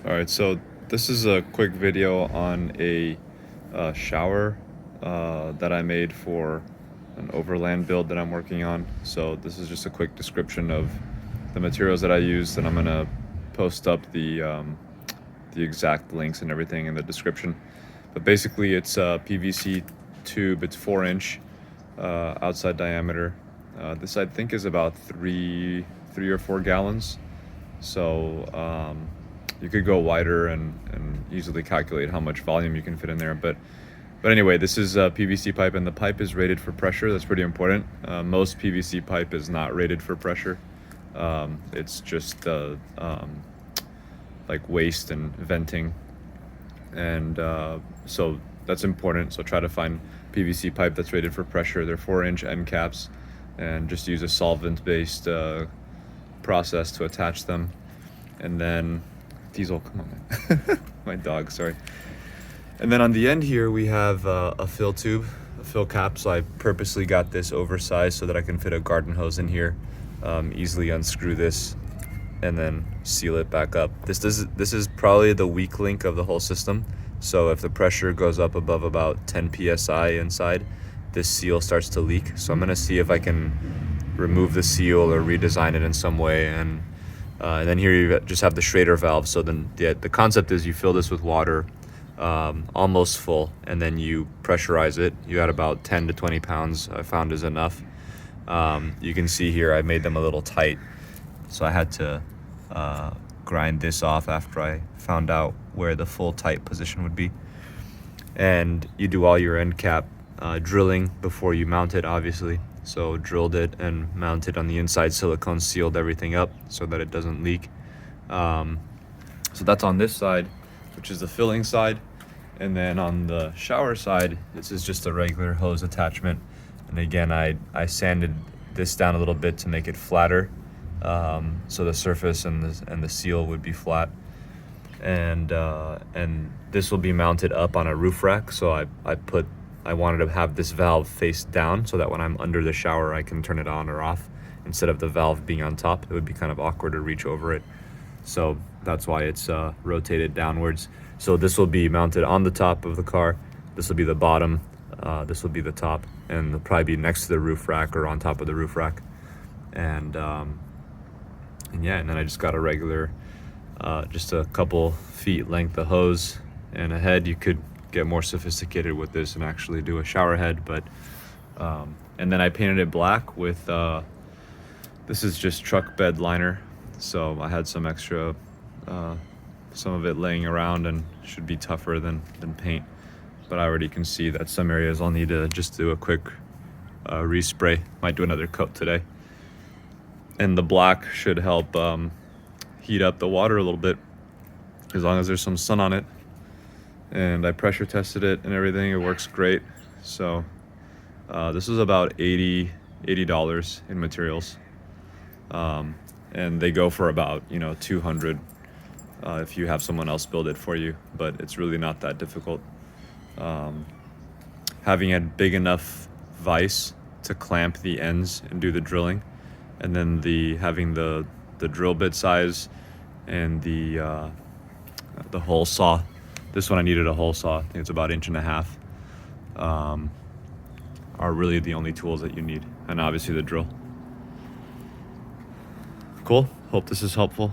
All right, so this is a quick video on a shower that I made for an Overland build that I'm working on. So this is just a quick description of the materials that I used, and I'm gonna post up the exact links and everything in the description. But basically, it's a PVC tube. It's 4-inch outside diameter. This I think is about three or 4 gallons. So you could go wider and easily calculate how much volume you can fit in there. But anyway, this is a PVC pipe, and the pipe is rated for pressure. That's pretty important. Most PVC pipe is not rated for pressure. It's just like waste and venting, and so that's important. So try to find PVC pipe that's rated for pressure. They're 4-inch end caps, and just use a solvent-based process to attach them. And then Diesel, come on, man. My dog, sorry. And then on the end here we have a fill tube, a fill cap. So I purposely got this oversized so that I can fit a garden hose in here, easily unscrew this and then seal it back up. This is probably the weak link of the whole system. So if the pressure goes up above about 10 psi inside, this seal starts to leak. So I'm gonna see if I can remove the seal or redesign it in some way. And then here you just have the Schrader valve. So then the concept is you fill this with water almost full, and then you pressurize it. You add about 10 to 20 pounds, I found is enough. You can see here I made them a little tight, so I had to grind this off after I found out where the full tight position would be. And you do all your end cap drilling before you mount it, obviously. So drilled it and mounted on the inside, silicone sealed everything up so that it doesn't leak. So that's on this side, which is the filling side. And then on the shower side, this is just a regular hose attachment. And again, I sanded this down a little bit to make it flatter, so the surface and the seal would be flat. And this will be mounted up on a roof rack. So I wanted to have this valve face down so that when I'm under the shower, I can turn it on or off instead of the valve being on top. It would be kind of awkward to reach over it. So that's why it's rotated downwards. So this will be mounted on the top of the car. This will be the bottom. This will be the top, and it'll probably be next to the roof rack or on top of the roof rack. And yeah, and then I just got a regular, just a couple feet length of hose and a head. You could get more sophisticated with this and actually do a shower head, but and then I painted it black with this is just truck bed liner. So I had some extra, some of it laying around, and should be tougher than paint. But I already can see that some areas I'll need to just do a quick respray. Might do another coat today. And the black should help heat up the water a little bit, as long as there's some sun on it. And I pressure tested it and everything. It works great. So this was about $80 in materials. And they go for about, $200 if you have someone else build it for you, but it's really not that difficult. Having a big enough vise to clamp the ends and do the drilling, and then having the drill bit size and the hole saw. This one I needed a hole saw. I think it's about 1.5 inches. Are really the only tools that you need, and obviously the drill. Cool. Hope this is helpful.